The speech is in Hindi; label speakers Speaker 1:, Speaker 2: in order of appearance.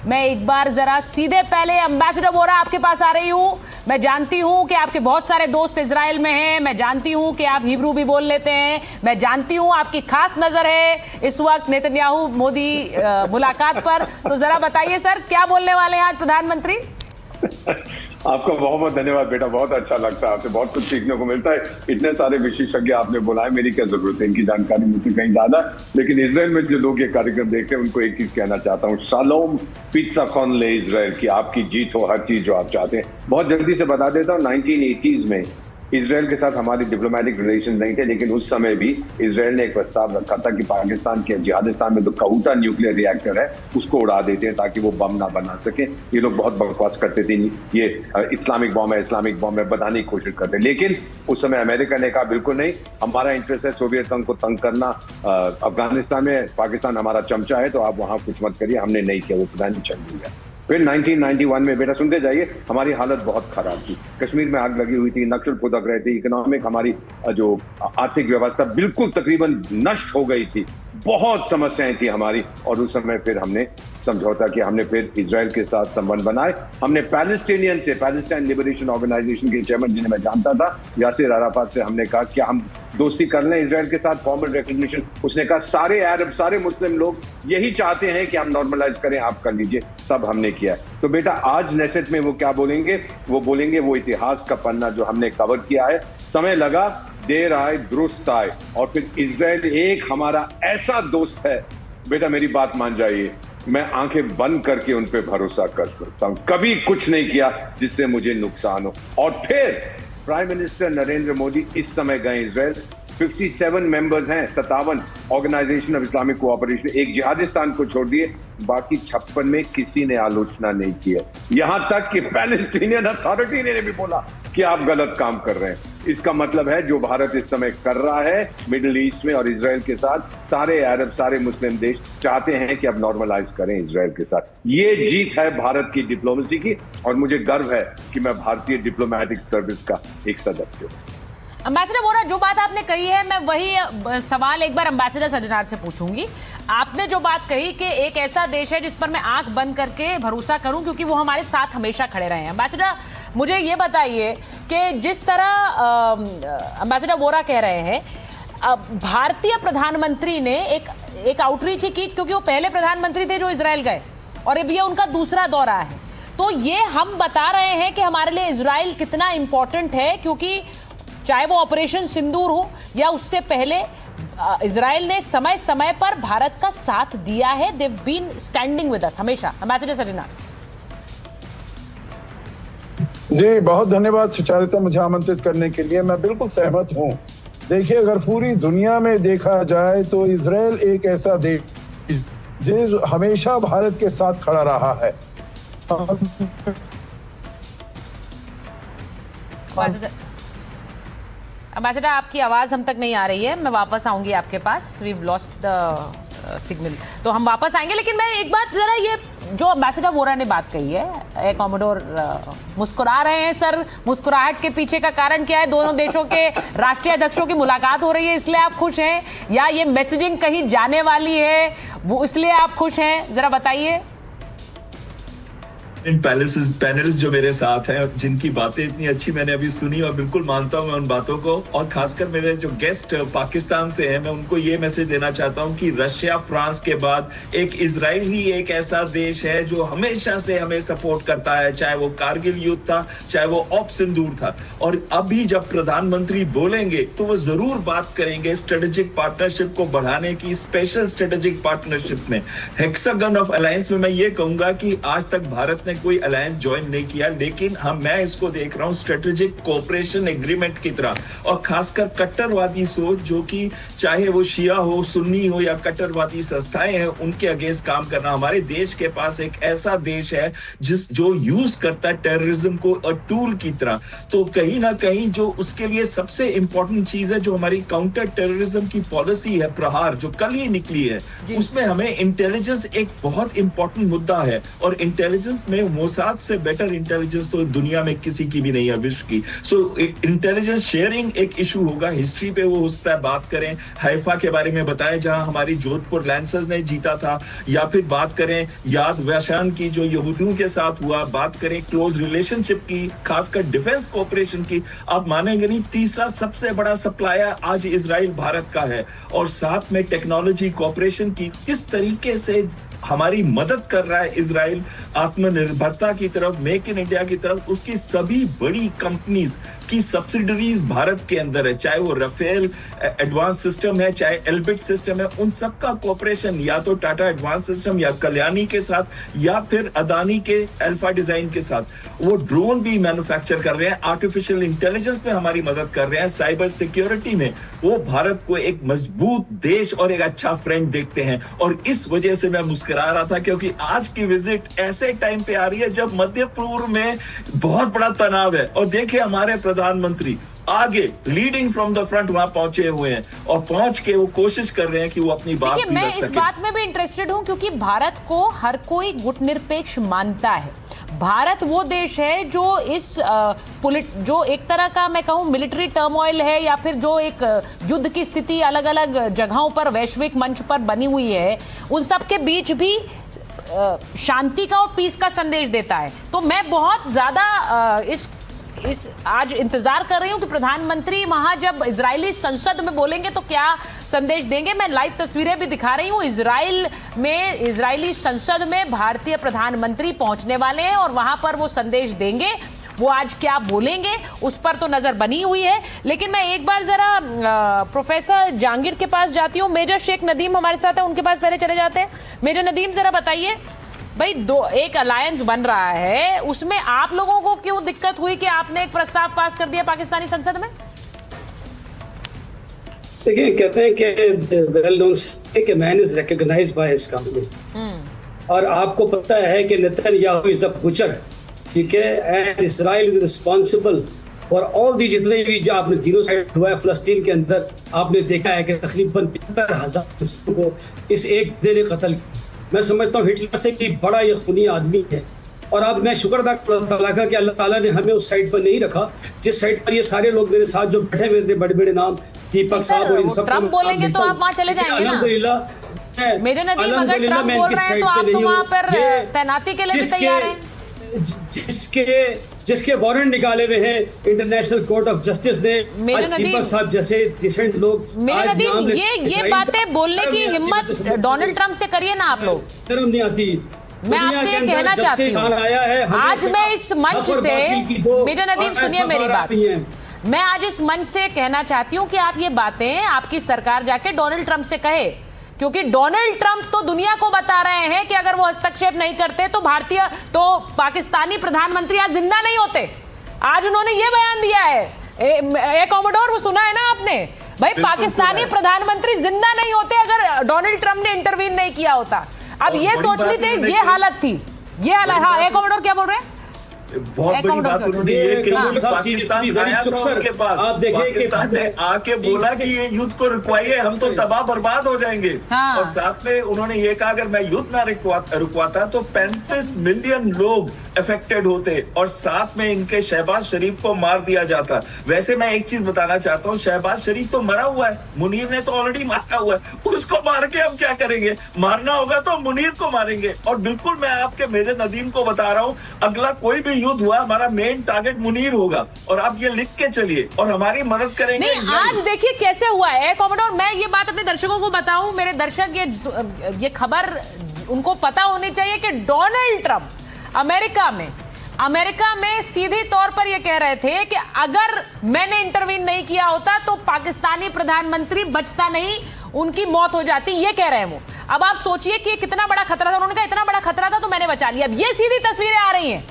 Speaker 1: मैं एक बार जरा सीधे पहले एम्बेसडर वोरा आपके पास आ रही हूँ। मैं जानती हूँ कि आपके बहुत सारे दोस्त इजराइल में हैं, मैं जानती हूँ कि आप हिब्रू भी बोल लेते हैं, मैं जानती हूँ आपकी खास नजर है इस वक्त नेतन्याहू मोदी मुलाकात पर। तो जरा बताइए सर, क्या बोलने वाले हैं आज प्रधानमंत्री?
Speaker 2: आपका बहुत बहुत धन्यवाद बेटा, बहुत अच्छा लगता है, आपसे बहुत कुछ सीखने को मिलता है। इतने सारे विशेषज्ञ आपने बुलाए, मेरी क्या जरूरत है, इनकी जानकारी मुझसे कहीं ज्यादा। लेकिन इजराइल में जो लोग ये कार्यक्रम देखते हैं उनको एक चीज कहना चाहता हूँ, शालोम पित्साखॉन ले इजराइल की, आपकी जीत हो हर चीज जो आप चाहते हैं। बहुत जल्दी से बता देता हूँ, 1980s में इजराइल के साथ हमारी डिप्लोमेटिक रिलेशन नहीं थे, लेकिन उस समय भी इजराइल ने एक प्रस्ताव रखा था कि पाकिस्तान के जिहादिस्तान में जो कहूटा न्यूक्लियर रिएक्टर है उसको उड़ा देते हैं ताकि वो बम ना बना सके। ये लोग बहुत बकवास करते थे, ये इस्लामिक बम है बताने की कोशिश करते। लेकिन उस समय अमेरिका ने कहा बिल्कुल नहीं, हमारा इंटरेस्ट है सोवियत संघ को तंग करना। अफगानिस्तान में पाकिस्तान हमारा चमचा है तो आप वहां कुछ मत करिए। हमने नहीं किया, वो प्रधान चल गया। फिर 1991 में, बेटा सुनते जाइए, हमारी हालत बहुत खराब थी, कश्मीर में आग लगी हुई थी, नक्सल फुदक रहे थे, इकोनॉमिक हमारी जो आर्थिक व्यवस्था बिल्कुल तकरीबन नष्ट हो गई थी, बहुत समस्याएं थी हमारी। और उस समय फिर हमने समझौता किया, हमने फिर इजराइल के साथ संबंध बनाए। हमने पैलेस्टीनियन से, पैलेस्टाइन लिबरेशन ऑर्गेनाइजेशन के चेयरमैन जिन्हें मैं जानता था, यासिर अराफात से हमने कहा क्या हम दोस्ती कर लें इजराइल के साथ, फॉर्मल रिकॉग्निशन। उसने कहा सारे अरब, सारे मुस्लिम लोग यही चाहते हैं कि हम नॉर्मलाइज करें, आप कर लीजिए। सब हमने किया। तो बेटा आज नेसेट में वो क्या बोलेंगे? वो बोलेंगे वो इतिहास का पन्ना जो हमने कवर किया है, समय लगा, देर आए दुरुस्त आए। और फिर इजराइल एक हमारा ऐसा दोस्त है, बेटा मेरी बात मान जाइए, मैं आंखें बंद करके उन पे भरोसा कर सकता हूं, कभी कुछ नहीं किया जिससे मुझे नुकसान हो। और फिर प्राइम मिनिस्टर नरेंद्र मोदी इस समय गए इजराइल, 57 मेंबर्स हैं, 57 ऑर्गेनाइजेशन ऑफ इस्लामिक कोऑपरेशन, एक जिहादिस्तान को छोड़ दिए, बाकी 56 में किसी ने आलोचना नहीं की है। यहां तक कि पैलेस्टीनियन अथॉरिटी ने भी बोला कि आप गलत काम कर रहे हैं। इसका मतलब है जो भारत इस समय कर रहा है मिडिल ईस्ट में और इजराइल के साथ, सारे अरब, सारे मुस्लिम देश चाहते हैं कि अब नॉर्मलाइज करें इजराइल के साथ। ये जीत है भारत की डिप्लोमेसी की, और मुझे गर्व है कि मैं भारतीय डिप्लोमेटिक सर्विस का एक सदस्य हूं।
Speaker 1: एम्बेसडर वोरा, जो बात आपने कही है, मैं वही सवाल एक बार एम्बेसडर सज्जनार से पूछूंगी। आपने जो बात कही कि एक ऐसा देश है जिस पर मैं आंख बंद करके भरोसा करूं क्योंकि वो हमारे साथ हमेशा खड़े रहे हैं। एम्बेसडर, मुझे ये बताइए कि जिस तरह एम्बेसडर वोरा कह रहे हैं, भारतीय प्रधानमंत्री ने एक आउटरीच ही की, क्योंकि वो पहले प्रधानमंत्री थे जो इजराइल गए और अब ये उनका दूसरा दौरा है। तो ये हम बता रहे हैं कि हमारे लिए इजराइल कितना इंपॉर्टेंट है, क्योंकि चाहे वो ऑपरेशन सिंदूर हो या उससे पहले, इजराइल ने समय समय पर भारत का साथ दिया है। They have been standing with us हमेशा। एम्बेसडर सज्जनार
Speaker 3: जी, बहुत धन्यवाद सुचारिता, मुझे आमंत्रित करने के लिए। मैं बिल्कुल सहमत हूं। देखिए, अगर पूरी दुनिया में देखा जाए तो इजराइल एक ऐसा देश जो हमेशा भारत के साथ खड़ा रहा है।
Speaker 1: एम्बेसडर, आपकी आवाज हम तक नहीं आ रही है, मैं वापस आऊंगी आपके पास। वी लॉस्ट द सिग्नल, तो हम वापस आएंगे। लेकिन मैं एक बात, जरा ये जो एम्बेसडर वोरा ने बात कही है, कॉमोडोर मुस्कुरा रहे हैं सर, मुस्कुराहट के पीछे का कारण क्या है? दोनों देशों के राष्ट्रीय अध्यक्षों की मुलाकात हो रही है इसलिए आप खुश हैं, या ये मैसेजिंग कहीं जाने वाली है वो इसलिए आप खुश हैं? जरा बताइए।
Speaker 4: इन पैनलिस्ट जो मेरे साथ हैं, जिनकी बातें इतनी अच्छी मैंने अभी सुनी और बिल्कुल मानता हूं मैं उन बातों को, और खासकर मेरे जो गेस्ट पाकिस्तान से हैं, मैं उनको ये मैसेज देना चाहता हूं कि रशिया, फ्रांस के बाद एक इजराइल ही एक ऐसा देश है जो हमेशा से हमें सपोर्ट करता है, चाहे वो कारगिल युद्ध था, चाहे वो ऑप सिंदूर था। और अभी जब प्रधानमंत्री बोलेंगे तो वो जरूर बात करेंगे स्ट्रेटेजिक पार्टनरशिप को बढ़ाने की, स्पेशल स्ट्रेटेजिक पार्टनरशिप में, हेक्सागन ऑफ अलायंस में। मैं ये कहूंगा कि आज तक भारत ने कोई अलायंस ज्वाइन नहीं किया, लेकिन मैं इसको देख रहा हूं स्ट्रेटेजिक कोऑपरेशन एग्रीमेंट की तरह। और खासकर कट्टरवादी सोच, जो कि चाहे वो शिया हो, सुन्नी हो या कट्टरवादी संस्थाएं हैं, उनके अगेंस्ट काम करना। हमारे देश के पास एक ऐसा देश है जो यूज करता है टेररिज्म को और टूल की तरह। तो कहीं ना कहीं जो उसके लिए सबसे इंपॉर्टेंट चीज है, जो हमारी काउंटर टेररिज्म की पॉलिसी है, प्रहार, जो कल ही निकली है, उसमें हमें इंटेलिजेंस एक बहुत इंपॉर्टेंट मुद्दा है। और इंटेलिजेंस में में मोसाद से बेटर इंटेलिजेंस तो दुनिया में किसी की भी नहीं है, विश्व की। सो इंटेलिजेंस शेयरिंग एक इशू होगा, हिस्ट्री पे वो उस तरह बात करें, हैफा के बारे में बताएं जहां हमारी जोधपुर लैंसर्स ने जीता था, या फिर बात करें याद वैशान की जो यहूदियों के साथ हुआ, बात करें क्लोज रिलेशनशिप की, खासकर डिफेंस कोऑपरेशन की। आप मानेंगे नहीं, तीसरा सबसे बड़ा सप्लायर आज इजराइल भारत का है, और साथ में टेक्नोलॉजी कोऑपरेशन की किस तरीके से हमारी मदद कर रहा है इजराइल आत्मनिर्भरता की तरफ, मेक इन इंडिया की तरफ। उसकी सभी बड़ी कंपनीज की सब्सिडरीज भारत के अंदर है, चाहे वो राफेल एडवांस सिस्टम है, चाहे एल्बिट सिस्टम है, उन सबका कोऑपरेशन या तो टाटा एडवांस सिस्टम या कल्याणी के साथ, या फिर अदानी के अल्फा डिजाइन के साथ। वो ड्रोन भी मैन्युफैक्चर कर रहे हैं, आर्टिफिशियल इंटेलिजेंस में हमारी मदद कर रहे हैं, साइबर सिक्योरिटी में वो भारत को एक मजबूत देश और एक अच्छा फ्रेंड देखते हैं। और इस वजह से मैं मुस्कुरा रहा था, क्योंकि आज की विजिट ऐसे टाइम पे आ रही है जब मध्य पूर्व में बहुत बड़ा तनाव है। और देखिए हमारे प्रधानमंत्री आगे लीडिंग फ्रॉम द फ्रंट वहां पहुंचे हुए हैं, और पहुंच के वो कोशिश कर रहे हैं कि वो अपनी बात भी रख सके।
Speaker 1: मैं इस बात में भी इंटरेस्टेड हूं क्योंकि भारत को हर कोई गुटनिरपेक्ष मानता है। भारत वो देश है जो जो एक तरह का मैं कहूं मिलिट्री टर्मोइल है, या फिर जो एक युद्ध की स्थिति अलग अलग जगहों पर वैश्विक मंच पर बनी हुई है, उन सब के बीच भी शांति का और पीस का संदेश देता है। तो मैं बहुत ज्यादा इस आज इंतजार कर रही हूं कि प्रधानमंत्री वहां जब इजरायली संसद में बोलेंगे तो क्या संदेश देंगे। मैं लाइव तस्वीरें भी दिखा रही हूं, इजरायली संसद में भारतीय प्रधानमंत्री पहुंचने वाले हैं और वहां पर वो संदेश देंगे। वो आज क्या बोलेंगे उस पर तो नजर बनी हुई है। लेकिन मैं एक बार जरा प्रोफेसर जहांगीर के पास जाती हूँ। मेजर शेख नदीम हमारे साथ है, उनके पास पहले चले जाते हैं। मेजर नदीम जरा बताइए भाई, एक अलायंस बन रहा है, उसमें आप लोगों को क्यों दिक्कत हुई कि आपने एक प्रस्ताव पास कर दिया पाकिस्तानी संसद में?
Speaker 5: देखिए, कहते हैं कि वेल नोन कि man is recognised by his company, और आपको पता है कि नेतन्याहू इज अ बुचर, ठीक है, and Israel is responsible for all the जितने भी जो आपने जीनोसाइड हुआ है फिलिस्तीन के अंदर। आपने देखा है कि तकरीबन 75,000 को इस एक दिन ने कत्ल किया। मैं समझता हूँ हिटलर से भी बड़ा ये खूनी आदमी है। और अब मैं शुक्र अदा करता कि अल्लाह ताला ने हमें उस साइड पर नहीं रखा जिस साइड पर ये सारे लोग मेरे साथ जो बैठे हुए थे, बड़े बड़े नाम, दीपक साहब और इन सब।
Speaker 1: ट्रम्प बोलेंगे तो आप वहां चले जाएंगे ना? मेजर नदीम, अगर ट्रम्प बोल रहे हैं तो आप तो वहां पर तैनाती के लिए भी तैयार हैं?
Speaker 5: जिसके वारंट निकाले हुए हैं इंटरनेशनल कोर्ट ऑफ जस्टिस ने, दीपक साहब जैसे डिसेंट लोग।
Speaker 1: मेजर नदीम, ये बातें बोलने की हिम्मत डोनाल्ड ट्रंप से करिए ना आप लोग।
Speaker 5: शर्म नहीं आती?
Speaker 1: मैं आपसे ये कहना चाहती हूँ, आज मैं इस मंच से, मेजर नदीम सुनिए मेरी बात, मैं आज इस मंच से कहना चाहती हूँ कि आप ये बातें आपकी सरकार जाके डोनाल्ड ट्रंप से कहे, क्योंकि डोनाल्ड ट्रंप तो दुनिया को बता रहे हैं कि अगर वो हस्तक्षेप नहीं करते तो पाकिस्तानी प्रधानमंत्री आज जिंदा नहीं होते। आज उन्होंने ये बयान दिया है। ए कॉमोडोर, वो सुना है ना आपने भाई, पाकिस्तानी प्रधानमंत्री जिंदा नहीं होते अगर डोनाल्ड ट्रंप ने इंटरवीन नहीं किया होता। अब ये सोच ली थी, ये हालत थी, ये हालत। हाँ, ए कॉमोडोर क्या बोल रहे हैं?
Speaker 4: बहुत बड़ी बात उन्होंने ये कि पाकिस्तान आया था उनके पास, पाकिस्तान ने आके बोला कि ये युद्ध को रुकवाइए, हम तो तबाह बर्बाद हो जाएंगे। और साथ में उन्होंने ये कहा अगर मैं युद्ध ना रुकवाता तो 35 मिलियन लोग अफेक्टेड होते, और साथ में इनके शहबाज शरीफ को मार दिया जाता। वैसे मैं एक चीज बताना चाहता हूँ, शहबाज शरीफ तो मरा हुआ है, मुनीर ने तो ऑलरेडी मारा हुआ है, उसको मार के हम क्या करेंगे? मारना होगा तो मुनीर को मारेंगे। और बिल्कुल मैं आपके मेजर नदीम को बता रहा हूँ, अगला कोई भी युद्ध हुआ हमारा मेन टारगेट मुनीर होगा, और आप ये लिख के चलिए और हमारी मदद करेंगे।
Speaker 1: नहीं, आज देखिए कैसे हुआ है कॉमोडोर। मैं ये बात अपने दर्शकों को बताऊं, मेरे दर्शक ये खबर उनको पता होनी चाहिए कि डोनाल्ड ट्रंप अमेरिका में सीधी तौर पर यह कह रहे थे कि अगर मैंने इंटरवीन नहीं किया होता तो पाकिस्तानी प्रधानमंत्री बचता नहीं, उनकी मौत हो जाती। ये कह रहे हैं वो। अब आप सोचिए कि कितना बड़ा खतरा था। उन्होंने कहा इतना बड़ा खतरा था तो मैंने बचा लिया। अब ये सीधी तस्वीरें आ रही हैं